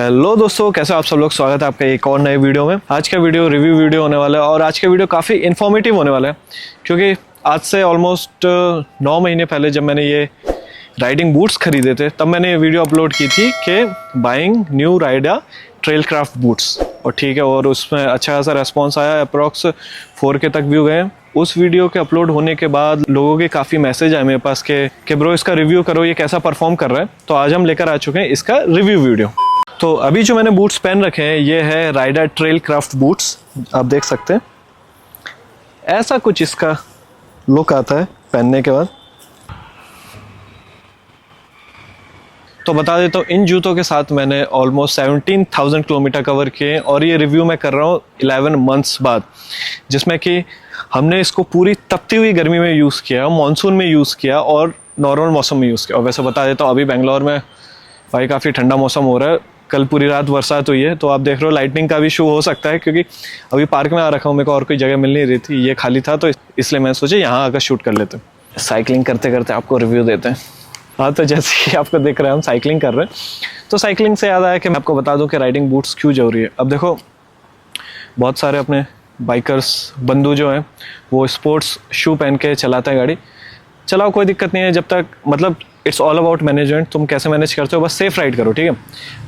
Hello दोस्तों, कैसे हो आप सब लोग। स्वागत है आपका एक और नए वीडियो में। आज का वीडियो रिव्यू वीडियो होने वाला है और आज का वीडियो काफ़ी इन्फॉर्मेटिव होने वाला है, क्योंकि आज से ऑलमोस्ट 9 महीने पहले जब मैंने ये राइडिंग बूट्स खरीदे थे, तब मैंने ये वीडियो अपलोड की थी कि buying new raida trail craft boots, और ठीक है, और उसमें अच्छा खासा रेस्पॉन्स आया। अप्रॉक्स 4K तक व्यू गए। उस वीडियो के अपलोड होने के बाद लोगों के काफ़ी मैसेज आए मेरे पास कि ब्रो इसका रिव्यू करो, ये कैसा परफॉर्म कर रहा है। तो आज हम लेकर आ चुके हैं इसका रिव्यू वीडियो। तो अभी जो मैंने बूट्स पहन रखे हैं ये है राइडा ट्रेल क्राफ्ट बूट्स। आप देख सकते हैं ऐसा कुछ इसका लुक आता है पहनने के बाद। तो बता देता हूँ, इन जूतों के साथ मैंने ऑलमोस्ट 17,000 किलोमीटर कवर किए और ये रिव्यू मैं कर रहा हूँ 11 मंथ्स बाद, जिसमें कि हमने इसको पूरी तपती हुई गर्मी में यूज़ किया, मानसून में यूज़ किया और नॉर्मल मौसम में यूज़ किया। और वैसे बता देता हूँ, अभी बेंगलोर में भाई काफ़ी ठंडा मौसम हो रहा है। कल पूरी रात बरसात हुई है, तो आप देख रहे हो लाइटनिंग का भी इशू हो सकता है, क्योंकि अभी पार्क में आ रखा हूँ, मेरे को और कोई जगह मिल नहीं रही थी, ये खाली था, तो इसलिए मैं सोचा यहाँ आकर शूट कर लेते हैं। साइकिलिंग करते करते आपको रिव्यू देते हैं। हाँ, तो जैसे ही आपको दिख रहा है हम साइकिलिंग कर रहे हैं, तो साइकिलिंग से याद आया कि मैं आपको बता दूं कि राइडिंग बूट्स क्यों जरूरी है। अब देखो, बहुत सारे अपने बाइकर्स बंधु जो हैं वो स्पोर्ट्स शू पहन के चलाते हैं गाड़ी। चलाओ, कोई दिक्कत नहीं है, जब तक मतलब इट्स ऑल अबाउट मैनेजमेंट, तुम कैसे मैनेज करते हो, बस सेफ राइड करो, ठीक है।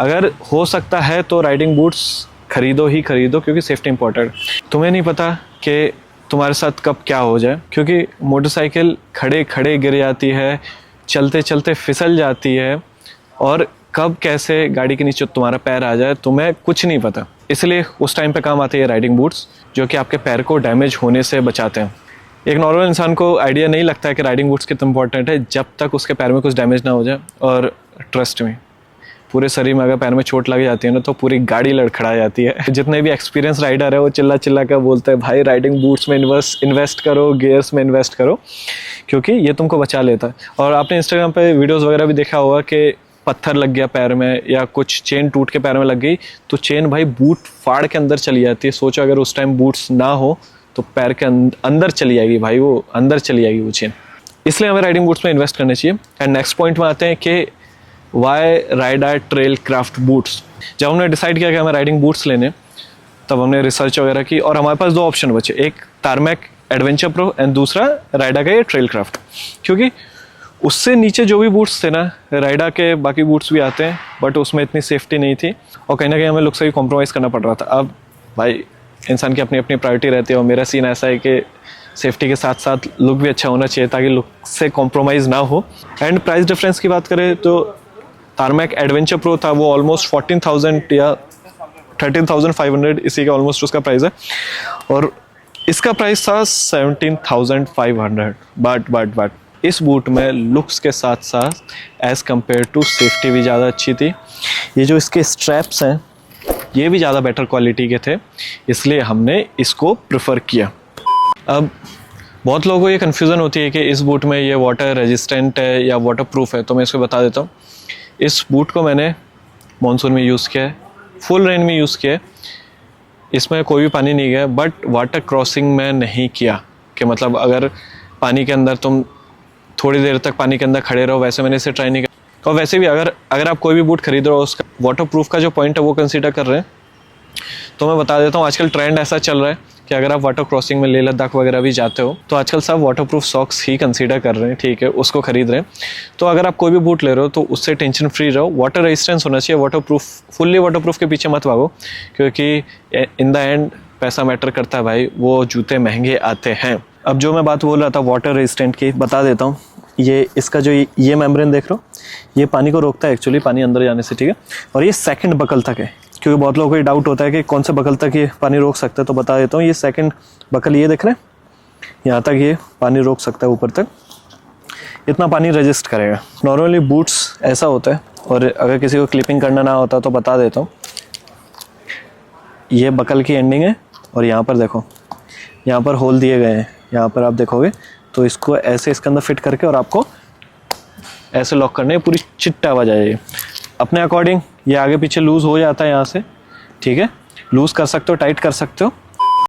अगर हो सकता है तो राइडिंग बूट्स खरीदो ही खरीदो, क्योंकि सेफ्टी इंपॉर्टेंट। तुम्हें नहीं पता कि तुम्हारे साथ कब क्या हो जाए, क्योंकि मोटरसाइकिल खड़े खड़े गिर जाती है, चलते चलते फिसल जाती है, और कब कैसे गाड़ी के नीचे तुम्हारा पैर आ जाए तुम्हें कुछ नहीं पता। इसलिए उस टाइम पे काम आते हैं राइडिंग बूट्स, जो कि आपके पैर को डैमेज होने से बचाते हैं। एक नॉर्मल इंसान को आइडिया नहीं लगता है कि राइडिंग बूट्स कितना इंपॉर्टेंट है, जब तक उसके पैर में कुछ डैमेज ना हो जाए। और ट्रस्ट में, पूरे शरीर में अगर पैर में चोट लग जाती है ना, तो पूरी गाड़ी लड़खड़ा जाती है। जितने भी एक्सपीरियंस राइडर है वो चिल्ला चिल्ला कर बोलते हैं, भाई राइडिंग बूट्स में इन्वेस्ट करो, गियर्स में इन्वेस्ट करो, क्योंकि ये तुमको बचा लेता है। और आपने इंस्टाग्राम पे वीडियोस वगैरह भी देखा होगा कि पत्थर लग गया पैर में, या कुछ चेन टूट के पैर में लग गई, तो चेन भाई बूट फाड़ के अंदर चली जाती है। सोचो अगर उस टाइम बूट्स ना हो तो पैर के अंदर चली जाएगी भाई, वो अंदर चली जाएगी वो चेन। इसलिए हमें राइडिंग बूट्स में इन्वेस्ट करना चाहिए। एंड नेक्स्ट पॉइंट में आते हैं कि वाई राइडा ट्रेल क्राफ्ट बूट्स। जब हमने डिसाइड किया कि हमें राइडिंग बूट्स लेने, तब हमने रिसर्च वगैरह की और हमारे पास 2 ऑप्शन बचे, एक टारमैक एडवेंचर प्रो एंड दूसरा राइडा का ये ट्रेल क्राफ्ट। क्योंकि उससे नीचे जो भी बूट्स थे ना, राइडा के बाकी बूट्स भी आते हैं, बट उसमें इतनी सेफ्टी नहीं थी और कहीं ना कहीं हमें लुक से भी कॉम्प्रोमाइज़ करना पड़ रहा था। अब भाई इंसान की अपनी अपनी प्रायोरिटी रहती है, और मेरा सीन ऐसा है कि सेफ्टी के साथ साथ लुक भी अच्छा होना चाहिए, ताकि लुक से कॉम्प्रोमाइज़ ना हो। एंड प्राइस डिफरेंस की बात करें तो टारमैक एडवेंचर प्रो था, वो ऑलमोस्ट 14,000 या 13,500 इसी का ऑलमोस्ट उसका प्राइस है, और इसका प्राइस था 17,500। बट इस बूट में लुक्स के साथ साथ एज़ कम्पेयर टू सेफ्टी भी ज़्यादा अच्छी थी। ये जो इसके स्ट्रैप्स हैं ये भी ज़्यादा बेटर क्वालिटी के थे, इसलिए हमने इसको प्रेफर किया। अब बहुत लोगों को ये कन्फ्यूज़न होती है कि इस बूट में ये वाटर रेजिस्टेंट है या वाटर प्रूफ है, तो मैं इसको बता देता हूँ। इस बूट को मैंने मानसून में यूज़ किया है, फुल रेन में यूज़ किया है, इसमें कोई भी पानी नहीं गया, बट वाटर क्रॉसिंग में नहीं किया, कि मतलब अगर पानी के अंदर तुम थोड़ी देर तक पानी के अंदर खड़े रहो, वैसे मैंने इसे ट्राई नहीं किया। और वैसे भी अगर आप कोई भी बूट खरीद रहे हो, उसका वाटर प्रूफ का जो पॉइंट है वो कंसीडर कर रहे हैं, तो मैं बता देता हूँ आजकल ट्रेंड ऐसा चल रहा है कि अगर आप वाटर क्रॉसिंग में लेह लद्दाख वगैरह भी जाते हो, तो आजकल सब वाटर प्रूफ सॉक्स ही कंसीडर कर रहे हैं, ठीक है, उसको खरीद रहे हैं। तो अगर आप कोई भी बूट ले रहे हो तो उससे टेंशन फ्री रहो, वाटर रेजिस्टेंस होना चाहिए, water proof, fully water proof के पीछे मत भागो, क्योंकि इन द एंड पैसा मैटर करता है भाई, वो जूते महंगे आते हैं। अब जो मैं बात बोल रहा था वाटर रेजिस्टेंट की, बता देता हूँ। ये इसका जो ये मेम्ब्रेन देख रहे हो, ये पानी को रोकता है एक्चुअली, पानी अंदर जाने से, ठीक है। और ये सेकंड बकल तक है, क्योंकि बहुत लोगों को ये डाउट होता है कि कौन से बकल तक ये पानी रोक सकता है, तो बता देता हूँ। ये सेकंड बकल ये देख रहे हैं, यहाँ तक ये पानी रोक सकता है, ऊपर तक इतना पानी रजिस्ट करेगा। नॉर्मली बूट्स ऐसा होता है, और अगर किसी को क्लिपिंग करना ना होता तो बता देता हूँ। ये बकल की एंडिंग है, और यहाँ पर देखो, यहाँ पर होल दिए गए हैं, यहाँ पर आप देखोगे तो इसको ऐसे इसके अंदर फिट करके और आपको ऐसे लॉक करने, पूरी चिट्टा आवाज आएगी। अपने अकॉर्डिंग ये आगे पीछे लूज़ हो जाता है यहाँ से, ठीक है, लूज़ कर सकते हो, टाइट कर सकते हो।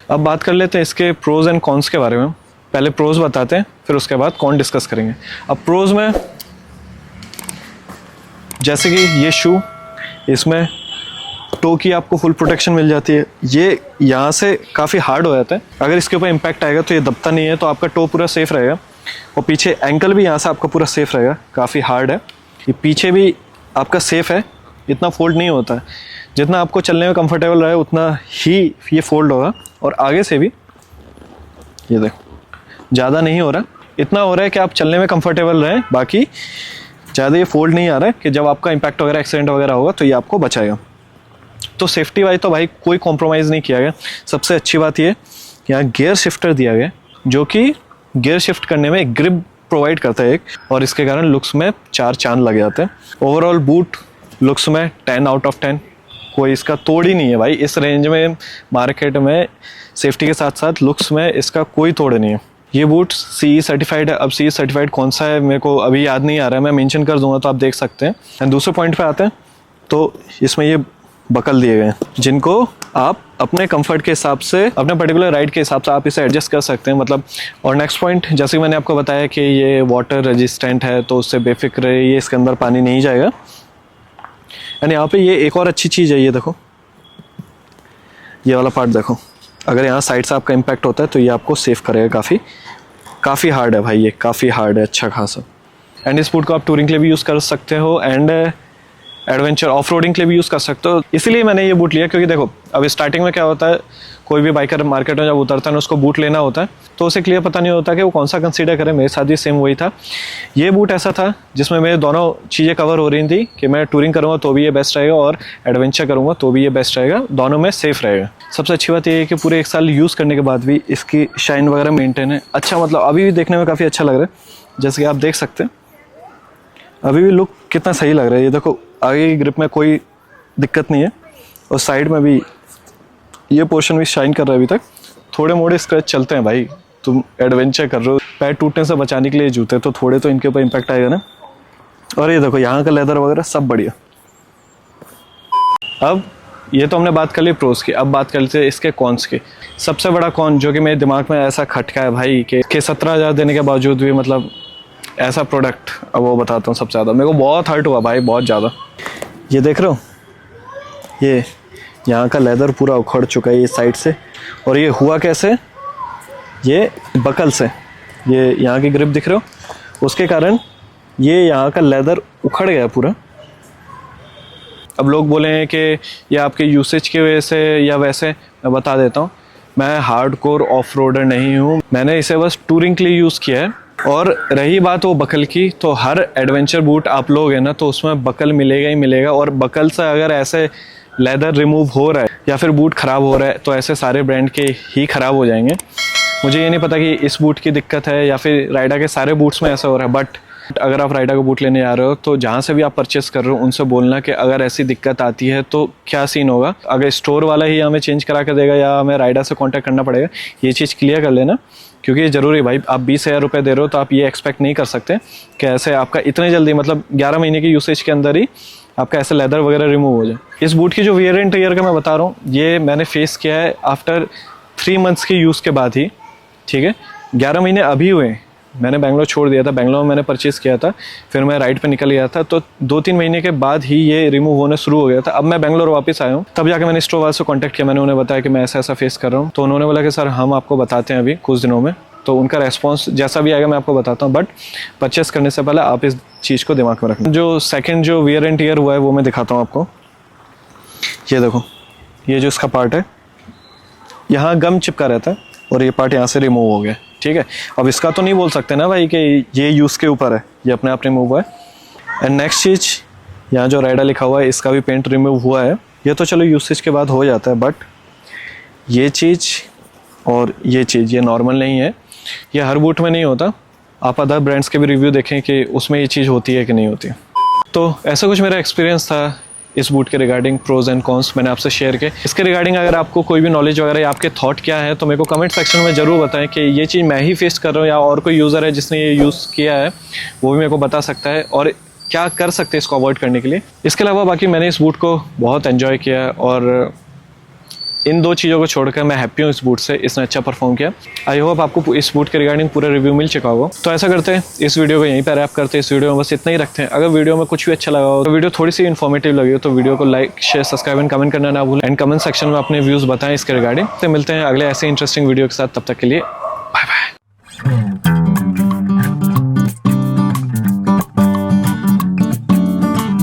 अब बात कर लेते हैं इसके प्रोज एंड कॉन्स के बारे में। पहले प्रोज बताते हैं, फिर उसके बाद कॉन डिस्कस करेंगे। अब प्रोज में जैसे कि ये शू, इसमें टो की आपको फुल प्रोटेक्शन मिल जाती है। ये यहाँ से काफ़ी हार्ड हो जाता है, अगर इसके ऊपर इम्पैक्ट आएगा तो ये दबता नहीं है, तो आपका टो पूरा सेफ रहेगा। और पीछे एंकल भी यहाँ से आपका पूरा सेफ रहेगा, काफ़ी हार्ड है। ये पीछे भी आपका सेफ है, इतना फोल्ड नहीं होता है। जितना आपको चलने में कंफर्टेबल रहे उतना ही ये फोल्ड होगा। और आगे से भी ये देखो ज़्यादा नहीं हो रहा, इतना हो रहा है कि आप चलने में कंफर्टेबल रहें, बाकी ज़्यादा ये फोल्ड नहीं आ रहा है कि जब आपका इम्पैक्ट वगैरह एक्सीडेंट वगैरह होगा तो ये आपको बचाएगा। तो सेफ्टी वाइज तो भाई कोई कॉम्प्रोमाइज़ नहीं किया गया। सबसे अच्छी बात ये कि यहाँ गियर शिफ्टर दिया गया, जो कि गियर शिफ्ट करने में एक ग्रिप प्रोवाइड करता है एक, और इसके कारण लुक्स में 4 चांद लग जाते हैं। ओवरऑल बूट लुक्स में 10 आउट ऑफ 10, कोई इसका तोड़ ही नहीं है भाई। इस रेंज में मार्केट में सेफ्टी के साथ साथ लुक्स में इसका कोई तोड़ नहीं है। ये बूट CE सर्टिफाइड है। अब CE सर्टिफाइड कौन सा है मेरे को अभी याद नहीं आ रहा है, मैं मेंशन कर दूंगा तो आप देख सकते हैं। एंड दूसरे पॉइंट पे आते हैं तो इसमें ये बकल दिए गए हैं, जिनको आप अपने कंफर्ट के हिसाब से, अपने पर्टिकुलर राइड के हिसाब से आप इसे एडजस्ट कर सकते हैं, मतलब। और नेक्स्ट पॉइंट, जैसे मैंने आपको बताया कि ये वाटर रेजिस्टेंट है, तो उससे बेफिक्र रहिए, इसके अंदर पानी नहीं जाएगा। एंड यहाँ पे ये एक और अच्छी चीज़ है, ये देखो ये वाला पार्ट देखो, अगर यहाँ साइड से आपका इम्पैक्ट होता है तो ये आपको सेफ करेगा। काफ़ी हार्ड है भाई, ये काफ़ी हार्ड है, अच्छा खासा। एंड इस बूट को आप टूरिंग के लिए भी यूज़ कर सकते हो एंड एडवेंचर ऑफ रोडिंग के लिए भी यूज़ कर सकते हो। इसलिए मैंने ये बूट लिया क्योंकि देखो अब स्टार्टिंग में क्या होता है, कोई भी बाइकर मार्केट में जब उतरता है ना, उसको बूट लेना होता है तो उसे क्लियर पता नहीं होता कि वो कौन सा कंसीडर करे। मेरे साथ भी सेम वही था। ये बूट ऐसा था जिसमें मेरे दोनों चीज़ें कवर हो रही थी कि मैं टूरिंग करूँगा तो भी ये बेस्ट रहेगा और एडवेंचर करूँगा तो भी ये बेस्ट रहेगा, दोनों में सेफ रहेगा। सबसे अच्छी बात ये है कि पूरे 1 साल यूज़ करने के बाद भी इसकी शाइन वगैरह मेंटेन है। अच्छा, मतलब अभी भी देखने में काफ़ी अच्छा लग रहा है, जैसे कि आप देख सकते हैं अभी भी लुक कितना सही लग रहा है। ये देखो आगे की ग्रिप में कोई दिक्कत नहीं है और साइड में भी ये पोर्शन भी शाइन कर रहा है अभी तक। थोड़े मोड़े स्क्रैच चलते हैं भाई, तुम एडवेंचर कर रहे हो, पैर टूटने से बचाने के लिए जूते, तो थोड़े तो इनके ऊपर इम्पैक्ट आएगा ना। और ये देखो यहाँ का लेदर वगैरह सब बढ़िया। अब ये तो हमने बात कर ली प्रोस की, अब बात कर लेते हैं इसके कॉन्स की। सबसे बड़ा कॉन जो कि मेरे दिमाग में ऐसा खटका है भाई कि 17,000 देने के बावजूद भी मतलब ऐसा प्रोडक्ट, अब वो बताता हूँ। सबसे ज़्यादा मेरे को बहुत हर्ट हुआ भाई, बहुत ज़्यादा। ये देख रहे हो, ये यहाँ का लेदर पूरा उखड़ चुका है ये साइड से, और ये हुआ कैसे, ये बकल से, ये यहाँ की ग्रिप दिख रहे हो, उसके कारण ये यहाँ का लेदर उखड़ गया पूरा। अब लोग बोले हैं कि ये आपके यूसेज की वजह से या वैसे, मैं बता देता हूँ, मैं हार्डकोर ऑफ रोडर नहीं हूँ, मैंने इसे बस टूरिंग के लिए यूज़ किया है। और रही बात वो बकल की, तो हर एडवेंचर बूट आप लोगे ना तो उसमें बकल मिलेगा ही मिलेगा, और बकल से अगर ऐसे लेदर रिमूव हो रहा है या फिर बूट ख़राब हो रहा है तो ऐसे सारे ब्रांड के ही ख़राब हो जाएंगे। मुझे ये नहीं पता कि इस बूट की दिक्कत है या फिर राइडा के सारे बूट्स में ऐसा हो रहा है, बट अगर आप राइडा का बूट लेने जा रहे हो तो जहाँ से भी आप परचेस कर रहे हो उनसे बोलना कि अगर ऐसी दिक्कत आती है तो क्या सीन होगा। अगर स्टोर वाला ही हमें चेंज करा कर देगा या हमें राइडा से कांटेक्ट करना पड़ेगा, ये चीज़ क्लियर कर लेना, क्योंकि ये ज़रूरी है भाई। आप 20,000 रुपये दे रहे हो तो आप ये एक्सपेक्ट नहीं कर सकते कि ऐसे आपका इतने जल्दी, मतलब 11 महीने की यूसेज के अंदर ही आपका ऐसे लेदर वगैरह रिमूव हो जाए। इस बूट की जो वियर एंड टियर का मैं बता रहा हूँ, ये मैंने फेस किया है आफ्टर 3 मंथ्स के यूज़ के बाद ही, ठीक है। 11 महीने अभी हुए, मैंने बैंगलोर छोड़ दिया था, बैंगलोर में मैंने परचेज़ किया था, फिर मैं राइड पे निकल गया था, तो 2-3 महीने के बाद ही ये रिमूव होने शुरू हो गया था। अब मैं बैंगलोर वापस आया हूँ, तब जाकर मैंने स्टोर वाले से कॉन्टैक्ट किया, मैंने उन्हें बताया कि मैं ऐसा ऐसा फेस कर रहा हूँ, तो उन्होंने बोला कि सर हम आपको बताते हैं अभी कुछ दिनों में। तो उनका रेस्पॉन्स जैसा भी आएगा मैं आपको बताता हूँ, बट परचेस करने से पहले आप इस चीज़ को दिमाग में रखना। जो सेकेंड जो वियर एंड टियर हुआ है वो मैं दिखाता हूँ आपको। ये देखो, ये जो इसका पार्ट है, यहाँ गम चिपका रहता है और ये पार्ट यहाँ से रिमूव हो गया, ठीक है। अब इसका तो नहीं बोल सकते ना भाई कि ये यूज़ के ऊपर है, ये अपने आप रिमूव हुआ है। एंड नेक्स्ट चीज़, यहाँ जो राइडा लिखा हुआ है इसका भी पेंट रिमूव हुआ है। ये तो चलो यूसेज के बाद हो जाता है, बट ये चीज़ और ये चीज़ ये नॉर्मल नहीं है, ये हर बूट में नहीं होता। आप अदर ब्रांड्स के भी रिव्यू देखें कि उसमें ये चीज़ होती है कि नहीं होती। तो ऐसा कुछ मेरा एक्सपीरियंस था इस बूट के रिगार्डिंग, प्रोज एंड कॉन्स मैंने आपसे शेयर किए। इसके रिगार्डिंग अगर आपको कोई भी नॉलेज वगैरह या आपके थॉट क्या है तो मेरे को कमेंट सेक्शन में ज़रूर बताएं कि ये चीज़ मैं ही फेस कर रहा हूँ या और कोई यूज़र है जिसने ये यूज़ किया है, वो भी मेरे को बता सकता है, और क्या कर सकते हैं इसको अवॉइड करने के लिए। इसके अलावा बाकी मैंने इस बूट को बहुत एंजॉय किया और इन दो चीज़ों को छोड़कर मैं हैप्पी हूँ इस बूट से, इसने अच्छा परफॉर्म किया। आई होप आपको इस बूट के रिगार्डिंग पूरा रिव्यू मिल चुका होगा। तो ऐसा करते हैं, इस वीडियो को यहीं पर रैप करते हैं। इस वीडियो में बस इतना ही रखते हैं। अगर वीडियो में कुछ भी अच्छा लगा हो, तो वीडियो थोड़ी सी इन्फॉर्मेटिव लगी हो, तो वीडियो को like, share, subscribe and comment करना ना भूलें। एंड कमेंट सेक्शन में अपने व्यूज़ बताएं इसके रिगार्डिंग। तो मिलते हैं अगले ऐसे इंटरेस्टिंग वीडियो के साथ, तब तक के लिए बाय बाय।